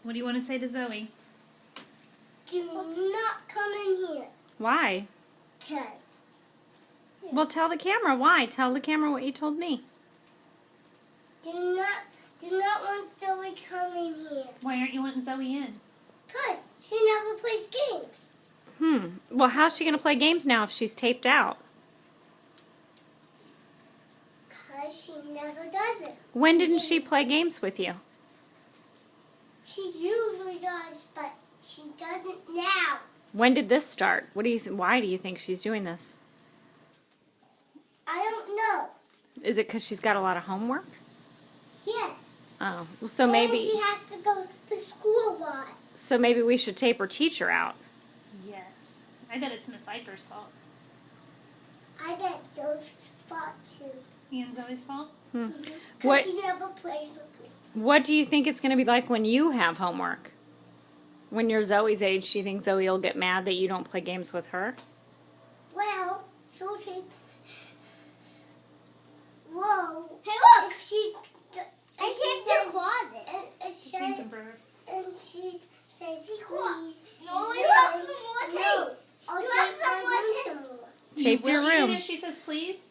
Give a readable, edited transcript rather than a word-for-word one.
What do you want to say to Zoe? Do not come in here. Why? 'Cause. Well, tell the camera why. Tell the camera what you told me. Do not want Zoe coming here. Why aren't you letting Zoe in? 'Cause she never plays games. Well, how's she going to play games now if she's taped out? 'Cause she never does it. When didn't she play games with you? She usually does, but she doesn't now. When did this start? What do you? Why do you think she's doing this? I don't know. Is it because she's got a lot of homework? Yes. Oh, well, so And maybe. she has to go to school a lot. So maybe we should tape her teacher out. Yes. I bet it's Miss Iper's fault. I bet Zoe's fault too. And Zoe's fault? Because What? she never plays with me. What do you think it's going to be like when you have homework? When you're Zoe's age, do you think Zoe will get mad that you don't play games with her? Well, she'll take. Whoa. Hey, look! If she. I can't their closet. And she's saying, Look. please. No, and you have then- some more No, tape. I'll You take have some my more room tape. some more. Tape You your will, room. even if she says please?